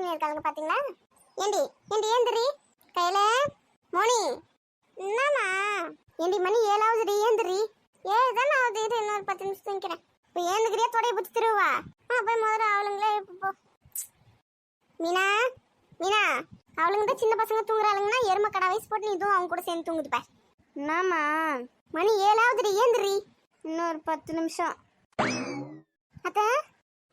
பண்ணின்னு இருக்காங்க பாத்தீங்களா? ஏண்டி ஏண்டி ஏந்திரி கையில மோனி என்னம்மா? ஏண்டி மணி 7 ஏந்திரி 7 தானே ஆகுது. இது இன்னொரு 10 நிமிஷம் தூங்கிக்கிறேன். இப்போ ஏந்துக்கிறியா தொடைய பிடிச்சி திருவா? போய் முதல்ல அவளுங்களே போ. மீனா மீனா அவளுங்க தான் சின்ன பசங்க தூங்குறாளுங்கன்னா எருமை கடை வயசு போட்டு இதுவும் அவங்க கூட சேர்ந்து தூங்குது பார். என்னம்மா மணி 7 ஏந்திரி இன்னொரு 10 நிமிஷம். அத்தை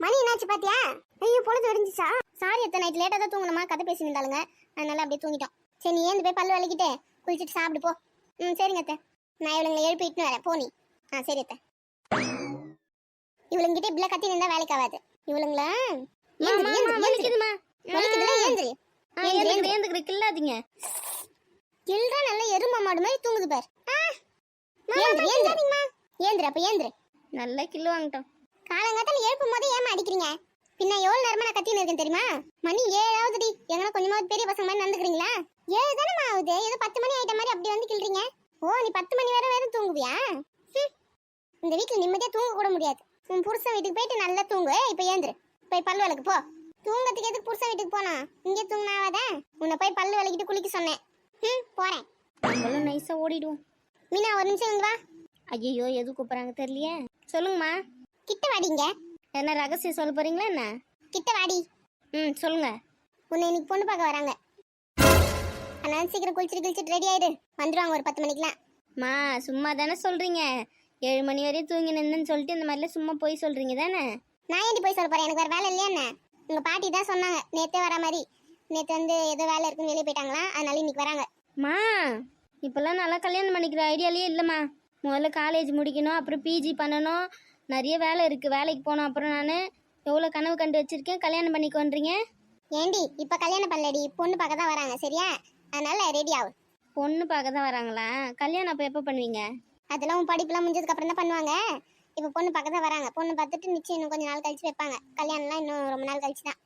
மணி என்னாச்சு பாத்தியா? ஐயோ பொழுது வெடிஞ்சிச்சா? சாரி அத்தை, நைட் லேட்டாக தான் தூங்கணுமா, கதை பேசி இருந்தாளுங்க, அதனால அப்படியே தூங்கிட்டோம். சரி நீ ஏந்து போய் பல்லு விளக்கிட்டு குளிச்சுட்டு சாப்பிடு போ. சரிங்க அத்தை, நான் இவளுங்களை எழுப்பிட்டு வரேன் போனி. சரி அத்தை. இவளுங்கிட்ட இப்படிலாம் கத்தி நின்றா வேலைக்கு ஆகாது. இவளுங்களா கில்றா நல்ல எருமை மாடு மாதிரி தூங்குது பார். ஏந்திர அப்ப ஏந்திர நல்லா கில்லு வாங்கிட்டோம். காலங்காத்தால எழுப்பும் போது ஏமா அடிக்கிறீங்க? பின்ன எவ்வளவு நேரமா நான் கத்தின்னு இருக்கேன் தெரியுமா? மணி 7 எங்கன்னா கொஞ்சமாவது பெரிய பசங்க மாதிரி நடந்துக்கிறீங்களா? 7 தானே ஆகுது, ஏதோ 10 மணி ஆயிட்ட மாதிரி அப்படி வந்து கிள்றீங்க. ஓ நீ 10 மணி வரை தூங்குவியா? இந்த வீட்டுல நிம்மதியா தூங்க கூட முடியாது. உன் புருஷன் வீட்டுக்கு போயிட்டு நல்லா தூங்கு. இப்ப ஏந்திரு போய் பல்லு விளக்கு போ. தூங்கத்துக்கு எதுக்கு புருஷன் வீட்டுக்கு போனா? இங்கே தூங்கினாவாத உன்னை போய் பல்லு விளக்கிட்டு குளிக்க சொன்னேன். போறேன். நம்மளும் நைஸா ஓடிடுவோம். மீனா ஒரு நிமிஷம் இங்க வா. ஐயோ எது கூப்பிடுறாங்க தெரியலையே. சொல்லுங்கம்மா. கிட்ட வாடிங்க. என்ன ரகசியம் சொல்ல போறீங்களா என்ன? கிட்ட வாடி. சொல்லுங்க. உன்னை இன்னைக்கு பொண்ணு பார்க்க வராங்க. அதனால சீக்கிரம் குளிச்சுட்டு ரெடி ஆயிடு. வந்துடுவாங்க ஒரு 10 மணிக்கெல்லாம். மா சும்மா தானே சொல்றீங்க? 7 மணி வரையும் தூங்கி நின்னுன்னு சொல்லிட்டு இந்த மாதிரிலாம் சும்மா போய் சொல்றீங்க தானே? நான் ஏன் போய் சொல்ல போறேன்? எனக்கு வேற வேலை இல்லையா என்ன? உங்க பாட்டி தான் சொன்னாங்க நேத்தே வர மாதிரி. நேற்று வந்து ஏதோ வேலை இருக்குன்னு வெளியே போயிட்டாங்களா, அதனால இன்னைக்கு வராங்க. மா இப்பெல்லாம் நல்லா கல்யாணம் பண்ணிக்கிற ஐடியாலேயே இல்லைம்மா. முதல்ல காலேஜ் முடிக்கணும், அப்புறம் பிஜி பண்ணணும், நிறைய வேலை இருக்குது, வேலைக்கு போகணும். அப்புறம் நான் எவ்வளோ கனவு கண்டு வச்சுருக்கேன், கல்யாணம் பண்ணிக்கோன்றீங்க. ஏண்டி இப்போ கல்யாணம் பண்ணலடி, பொண்ணு பார்க்க தான் வராங்க சரியா? அதனால ரெடி ஆகும். பொண்ணு பார்க்க தான் வராங்களா? கல்யாணம் அப்போ எப்போ பண்ணுவீங்க? அதெல்லாம் உன் படிப்புலாம் முடிஞ்சதுக்கு அப்புறம் தான் பண்ணுவாங்க. இப்போ பொண்ணு பார்க்க தான் வராங்க. பொண்ணு பார்த்துட்டு நிச்சயம் இன்னும் கொஞ்சம் நாள் கழிச்சு வைப்பாங்க. கல்யாணம்லாம் இன்னும் ரொம்ப நாள் கழிச்சு தான்.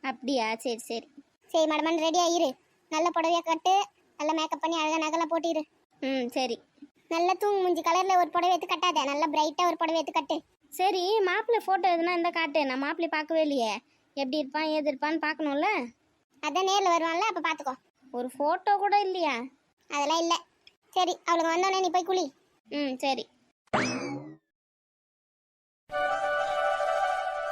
அப்படியா? சரி சரி சரி மேடம் ரெடி ஆகிரு. நல்ல புடவையை கட்டு, நல்லா மேக்கப் பண்ணி அழகாக நகைலாம் போட்டிரு. சரி. நல்லா தூங்கு மூஞ்சி கலரில் ஒரு புடவை எடுத்து கட்டாத, நல்லா பிரைட்டாக ஒரு புடவை எடுத்து கட்டு. சரி மாப்பிள்ளை ஃபோட்டோ எதுனா இருந்தால் காட்டு. நான் மாப்பிள்ளை பார்க்கவே இல்லையே, எப்படி இருப்பான் ஏது இருப்பான்னு பார்க்கணும்ல. அதான் நேரில் வருவான்ல, அப்போ பார்த்துக்கோ. ஒரு ஃபோட்டோ கூட இல்லையா? அதெல்லாம் இல்லை. சரி அவளுக்கு வந்தோடனே நீ போய் குளி. சரி.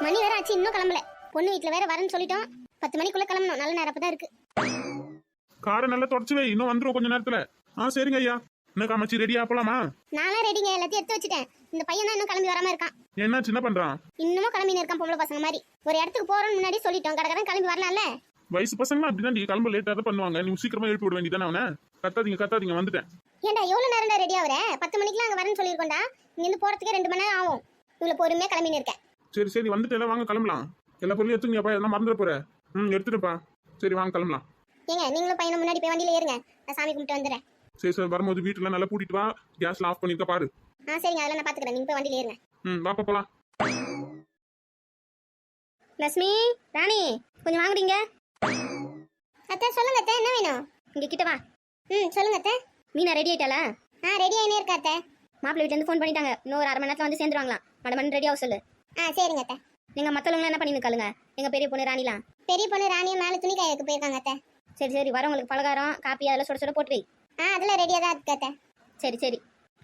மணி வேற ஆச்சு, இன்னும் கிளம்பல. பொண்ணு வீட்டில் வேற வரேன்னு சொல்லிட்டோம். 10 மணிக்குள்ள கிளம்பணும். நல்ல நேரப்ப தான் இருக்கு. காரை நல்லா தொடச்சு வை, இன்னும் வந்துரும் கொஞ்ச நேரத்துல. சரிங்க ஐயா. என்ன காமச்சி ரெடியா போலாமா? நானே ரெடிங்க, எல்லாத்தையும் எடுத்து வச்சுட்டேன். இந்த பையன் தான் இன்னும் கிளம்பி வராம இருக்கான். என்ன சின்ன பண்றான்? இன்னமும் கிளம்பின்னு இருக்கான் பொம்பளை பசங்க மாதிரி. ஒரு இடத்துக்கு போறோம்னு முன்னாடி சொல்லிட்டோம், கடகடன் கிளம்பி வரலாம்ல. வயசு பசங்களா அப்படிதான் கிளம்ப லேட்டா தான் பண்ணுவாங்க. நீ சீக்கிரமா எழுப்பி விட வேண்டியதானே அவனை. கத்தாதீங்க வந்துட்டேன். ஏன்டா எவ்வளவு நேரம்டா ரெடி ஆகுற? 10 மணிக்கெல்லாம் அங்க வரேன்னு சொல்லிருக்கோம்டா. இங்க இருந்து போறதுக்கே 2 மணி நேரம் ஆகும். இவ்வளவு பொறுமையா கிளம்பின்னு இருக்கேன். சரி வந்துட்டு வாங்க கிளம்பலாம். எல்லா பொருளையும் எடுத்துங்கப்பா, எல்லாம் மறந்துட போற. எடுத்துட்டுப்பா. சரி வாங்க கிளம்பலாம். ஏங்க நீங்களும் பையனை முன்னாடி போய் வண்டியில ஏறுங்க, நான் சாமி கும்பிட்டு வந்துடுறேன். சரி வரும்போது வீட்டுல நல்லா பூட்டிட்டு வா. கேஸ்ல ஆஃப் பண்ணிருக்க பாரு. சரிங்க அதெல்லாம் நான் பாத்துக்கிறேன். நீங்க போய் வண்டியில ஏறுங்க. வாப்பா போலாம். லட்சுமி ராணி கொஞ்சம் வாங்குறீங்க. அத்தை சொல்லுங்க அத்தை, என்ன வேணும்? இங்க கிட்ட வா. சொல்லுங்க அத்தை. மீனா ரெடி ஆயிட்டாளா? ரெடி ஆயினே இருக்கா அத்தை. மாப்பிள்ளை வீட்டுல இருந்து ஃபோன் பண்ணிட்டாங்க, இன்னும் ஒரு 1/2 மணி நேரத்துல வந்து சேர்ந்துருவாங்களாம். மடமன் ரெடி ஆக சொல்லு. சரிங்க அத்தை. நீங்க மத்தவங்க என்ன பண்ணிட்டு இருக்காளுங்க? எங்க பெரிய பொண்ணு ராணிலாம். பெரிய பொண்ணு ராணியை மேல துணி காயக்கு போயிருக்காங்க அத்தை. சரி வரவங்களுக்கு பலகாரம் காப்பி அதெல்லாம் சுட போட்டு வை. அதெல்லாம் ரெடியா தான் இருக்கு அத்தை.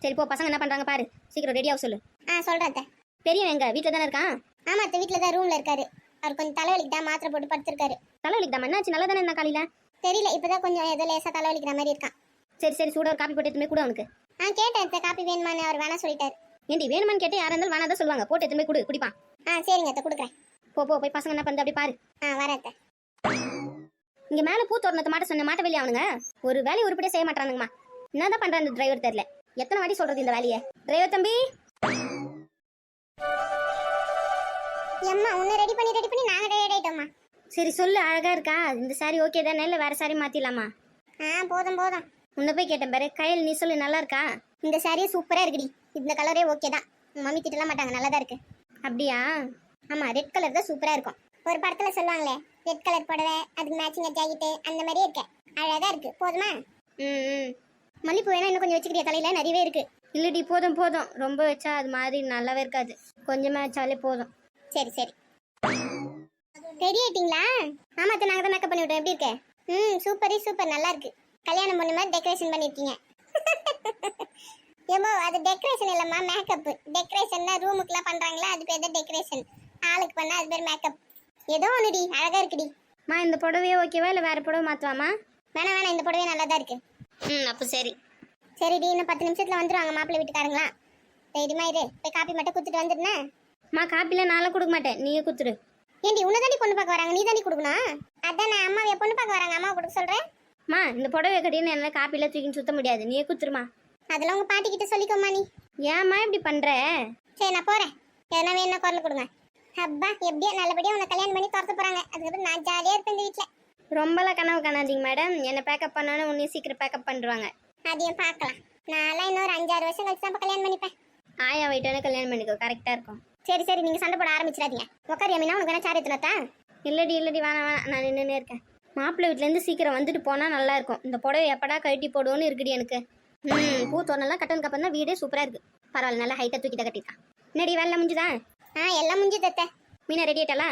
சரி போ, பசங்க என்ன பண்றாங்க பாரு, சீக்கிரம் ரெடி ஆக சொல்லு. சொல்றேன் அத்தை. பெரியவன் எங்க வீட்டுல தானே இருக்கான்? ஆமா அத்தை, வீட்டுல தான் ரூம்ல இருக்காரு. அவர் கொஞ்சம் தலைவலிக்கிட்டா மாத்திரை போட்டு படுத்திருக்காரு. தலைவலிக்கிட்டா என்னாச்சு? நல்லா தானே என்ன காலையில? தெரியல, இப்பதான் கொஞ்சம் ஏதோ லேசா தலைவலிக்கிற மாதிரி இருக்கான். சரி சூட ஒரு காப்பி போட்டு எடுத்துமே கூட அவனுக்கு. கேட்டேன் அத்தை, காப்பி வேணுமான்னு அவர் வேணா சொல்லிட்டாரு. ஏண்டி வேணுமான்னு கேட்டு யாரா இருந்தாலும் வேணாதான் சொல்லுவாங்க. போட்டு எடுத்துமே குடிப்பான். சரிங்க அத்தை கொடுக்குறேன். போய் பசங்க என்ன பண்ணு அப்படி பாரு. வரேன் அத்தை. இங்க மேல பூ தோரணத்தை மாட்ட சொன்ன மாட்ட வெளியே அவனுங்க ஒரு வேலையை உருப்படியா செய்ய மாட்டானுங்கம்மா. என்னதான் பண்றான் இந்த டிரைவர் தெரியல. எத்தனை வாட்டி சொல்றது இந்த வேலையை? டிரைவர் தம்பி அம்மா உன்னை ரெடி பண்ணி நாங்க ரெடி ஆயிட்டோம்மா. சரி சொல்லு, அழகா இருக்கா இந்த சாரி? ஓகே தானே, இல்ல வேற சாரி மாத்திடலாமா? போதும் உன்னை போய் கேட்டேன் பாரு. கையில் நீ சொல்லு, நல்லா இருக்கா? இந்த சாரியே சூப்பரா இருக்குடி. இந்த கலரே ஓகே தான். மம்மி திட்டலாம் மாட்டாங்க, நல்லா தான் இருக்கு. அப்படியா? ஆமா ரெட் கலர் தான் சூப்பரா இருக்கும். ஒரு படத்துல சொல்லுவாங்களே, ரெட் கலர் புடவை அதுக்கு மேட்சிங்கா ஜாக்கெட், அந்த மாதிரியே இருக்கு. அழகா இருக்கு. போதுமா? மல்லிப்பூ வேணா இன்னும் கொஞ்சம் வச்சுக்கிறியா? தலையில நிறையவே இருக்கு. இல்லடி போதும் ரொம்ப வச்சா அது மாதிரி நல்லாவே இருக்காது. கொஞ்சமா வச்சாலே போதும். சரி ரெடி ஆயிட்டீங்களா? ஆமா அத்தை, நாங்க தான் மேக்கப் பண்ணி விட்டோம். எப்படி இருக்கு? சூப்பர் சூப்பர், நல்லா இருக்கு. கல்யாணம் பண்ண மாதிரி டெக்கரேஷன் பண்ணிருக்கீங்க. ஏமோ அது டெக்கரேஷன் இல்லம்மா, மேக்கப். டெக்கரேஷன்னா ரூமுக்குலாம் பண்றாங்களா, அது பேர் தான் டெக்கரேஷன். ஆளுக்கு பண்ணா அது பேர் மேக்கப். ஏதோ ஒண்ணுடி, அழகா இருக்குடி. மா இந்த புடவையே ஓகேவா இல்லை வேறு புடவை மாற்றுவாமா? வேணாம் இந்த புடவை நல்லா தான் இருக்கு. அப்போ சரி. சரிடி, இன்னும் 10 நிமிஷத்துல வந்துருவாங்க மாப்பிள்ளை வீட்டுக்காரங்களா. தைரியமா இரு, போய் காப்பி மட்டும் குத்துட்டு வந்துடுனே. மா காப்பிலாம் நான்லாம் கொடுக்க மாட்டேன், நீயே குத்துரு. ஏண்டி உன்னதாண்டி பொண்ணு பார்க்க வராங்க, நீ தாண்டி கொடுக்கணும். அதான் நான் அம்மாவை பொண்ணு பார்க்க வராங்க, அம்மாவை கொடுக்க சொல்றேன். மா இந்த புடவை கட்டின்னு என்னால் காப்பிலாம் தூக்கின்னு சுத்த முடியாது, நீயே குத்துருமா. அதெல்லாம் உங்க பாட்டி கிட்ட சொல்லிக்கோமா நீ. ஏம்மா இப்படி பண்ணுற? சரி நான் போறேன். எதனா வேணும்னா குரல் கொடுங்க. அப்பா எப்படியோ நல்லபடியா உன்னை கல்யாணம் பண்ணி துரத்த போறாங்க. அதுக்கப்புறம் நான் ஜாலியா இருப்பேன் இந்த வீட்டுல. ரொம்பலாம் கனவு காணாதீங்க மேடம், என்னை பேக்கப் பண்ணோன்னு உன்னையும் சீக்கிரம் பேக்கப் பண்ணுவாங்க. அதையும் பார்க்கலாம். நான்லாம் இன்னொரு 5-6 வருஷம் கழிச்சு தான் கல்யாணம் பண்ணிப்பேன். ஆயா வயிட்டானே கல்யாணம் பண்ணிக்கோ, கரெக்டாக இருக்கும். சரி நீங்க சண்டை போட ஆரம்பிச்சிடாதீங்க. உட்காரு மீனா, உனக்கு வேணா சார் எடுத்துனத்தா? இல்லடி வேணாம், நான் நின்றுனே இருக்கேன். மாப்பிள்ளை வீட்டிலேருந்து சீக்கிரம் வந்துட்டு போனால் நல்லா இருக்கும். இந்த புடவை எப்படா கழட்டி போடுவோன்னு இருக்குடி எனக்கு. பூ தோணெல்லாம் கட்டனுக்கு அப்புறம் தான் வீடே சூப்பராக இருக்குது. பரவாயில்ல, நல்லா ஹைட்டாக தூக்கிட்ட கட்டிருக்கான். என்னடி வேலை முடிஞ்சுதா? எல்லாம் முடிஞ்சு தத்த. மீனா ரெடி ஆயிட்டாளா?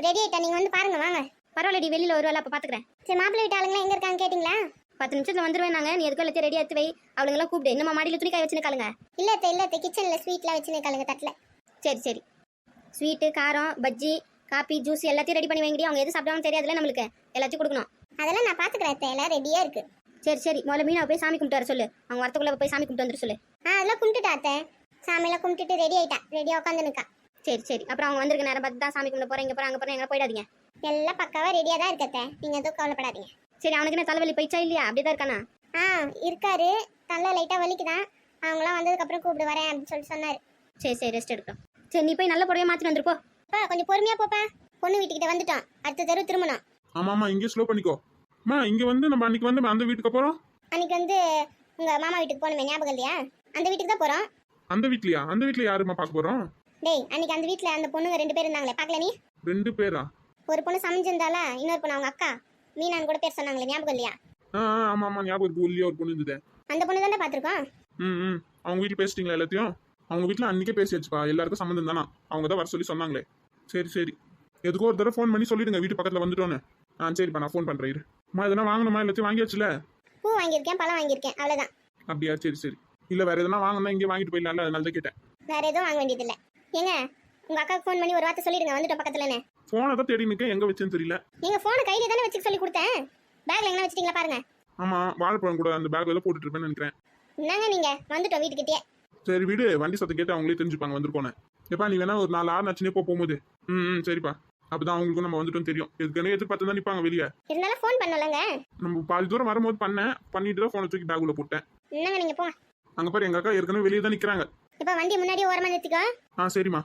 ரெடி ஆயிட்டா, நீங்க வந்து பாருங்க வாங்க. பரவாயில்லடி, வெளியில் ஒரு வேலை அப்போ பார்த்துக்கிறேன். சரி மாப்பிள்ளை வீட்டு ஆளுங்களாம் எங்க இருக்காங்க கேட்டிங்களா? 10 நிமிஷத்துல வந்துருவேன் நாங்க. நீ எதுக்கும் எல்லாத்தையும் ரெடி ஆத்து வை. அவளுங்கெல்லாம் கூப்பிடு. இன்னும் மாடியில் துணி காய வச்சுருக்காளுங்க. இல்ல அத்தை கிச்சன்ல ஸ்வீட்லாம் வச்சுருக்காளுங்க தட்டுல. சரி ஸ்வீட்டு, காரம், பஜ்ஜி, காப்பி, ஜூஸ் எல்லாத்தையும் ரெடி பண்ணி வைங்கடி. அவங்க எது சாப்பிடுவாங்க தெரியாதுல நம்மளுக்கு, எல்லாத்தையும் கொடுக்கணும். அதெல்லாம் நான் பாத்துக்கிறேன் அத்தை, எல்லாம் ரெடியா இருக்கு. சரி முதல்ல மீனா போய் சாமி கும்பிட்டு வர சொல்லு. அவங்க வரத்துக்குள்ள போய் சாமி கும்பிட்டு வந்துட்டு சொல்லு. அதெல்லாம் கும்பிட்டுட்டா அத்தை. சாமியெல்லாம் கும்பிட்டுட்டு ரெடி ஆயிட்டா, ரெடியா உட்காந்து நிக்கா. சரி அப்புறம் அவங்க வந்திருக்க நேரம் பார்த்து தான் சாமி கும்பிட போறேன். இங்க போறேன் அங்க போறேன், எங்க போயிடாதீங்க. எல்லாம் பக்காவா ரெடியா தான் இருக்கத்த, நீங்க எதுவும் கவலைப்படாதீங்க. சரி அவனுக்கு என்ன தலைவலி போயிச்சா இல்லையா? அப்படிதான் இருக்கானா? இருக்காரு. தலை லைட்டா வலிக்குதான். அவங்களாம் வந்ததுக்கு அப்புறம் கூப்பிடு வரேன் அப்படின்னு சொல்லி சொன்னாரு. சரி ரெஸ்ட் எடுக்கட்டும். சரி நீ போய் நல்ல புடவையா மாத்திட்டு வந்துருப்போ. கொஞ்சம் பொறுமையா போப்பா. பொண்ணு வீட்டுக்கிட்ட வந்துட்டோம், அடுத்த தெரு திரும்பணும். ஆமாமா, இங்கே ஸ்லோ பண்ணிக்கோ. அம்மா இங்க வந்து நம்ம அன்னைக்கு வந்து அந்த வீட்டுக்கு போறோம். அன்னைக்கு வந்து உங்க மாமா வீட்டுக்கு போனோமே, ஞாபகம் இல்லையா? அந்த வீட்டுக்கு தான் போறோம். அந்த வீட்லயா? அந்த வீட்ல யாருமா பார்க்க போறோம்? டேய், அன்னைக்கு அந்த வீட்ல அந்த பொண்ணுங்க 2 பேர் இருந்தாங்களே, பார்க்கல நீ? 2 பேரா? ஒரு பொண்ணு சமைஞ்சிருந்தாளா, இன்னொரு பொண்ணு அவங்க அக்கா மீனான்னு கூட பேர் சொன்னாங்களே, ஞாபகம் இல்லையா? ஆமா ஞாபகம் இருக்கு. ஒல்லியா ஒரு பொண்ணு இருந்தது. அந்த பொண்ணு தானே பாத்துருக்கோம். அவங்க வீட்டுல பேசிட்டீங்களா எல்லாத்தையும்? அவங்க வீட்டுல அன்னைக்கே பேசியாச்சுப்பா, எல்லாருக்கும் சம்மந்தம் தானா. அவங்க தான் வர சொல்லி சொன்னாங்களே. சரி எதுக்கோ ஒரு தடவை ஃபோன் பண்ணி சொல்லிடுங்க வீட்டு பக்கத்துல வந்துட்டோன்னு. சரிப்பா, நான் ஃபோன் பண்றேன். அம்மா எதனா வாங்கணுமா? எல்லாத்தையும் வாங்கியாச்சுல? பூ வாங்கியிருக்கேன், பழம் வாங்கியிருக்கேன், அவ்வளவுதான். அப்படியா? சரி இல்ல வேற எதனா வாங்கினா இங்கே வாங்கிட்டு போயிடலாம்ல, அதனால தான் கேட்டேன். வேற எதுவும் வாங்க வேண்டியது இல்ல. ஏங்க உங்க அக்காக்கு ஃபோன் பண்ணி ஒரு வார்த்தை சொல்லிடுங்க, வந்துட்டோம் பக்கத்துலன்னு. போனை தான் தேடி நிக்க, எங்க வச்சேன்னு தெரியல. நீங்க போனை கையில தானே வச்சுக்க சொல்லி கொடுத்தேன். பேக்ல எங்க வச்சிட்டீங்களா பாருங்க. ஆமா, வாழைப்பழம் கூட அந்த பேக்ல போட்டுட்டு இருப்பேன்னு நினைக்கிறேன். என்னங்க நீங்க வந்துட்டோம் வீட்டுக்கிட்டே. சரி வீடு, வண்டி சத்தம் கேட்டு அவங்களே தெரிஞ்சுப்பாங்க வந்திருக்கோன்னு. எப்பா நீ வேணா ஒரு 4 hour நச்சுனே போகும்போது. சரிப்பா, அப்பதான் அவங்களுக்கும் நம்ம வந்துட்டோம் தெரியும். எதுக்குன்னு எதிர்பார்த்து தான் நிப்பாங்க வெளியே. இருந்தாலும் ஃபோன் பண்ணலங்க. நம்ம பாதி தூரம் வரும்போது பண்ணிட்டு தான் போனை தூக்கி பேக்குள்ள போட்டேன். என்னங்க நீங்க போங்க. அங்க பாரு, எங்க அக்கா ஏற்கனவே வெளியே தான் நிக்கிறாங்க. இப்ப வண்டி முன்னாடி ஓரமா நிறுத்திக்கோ. சரிம்மா.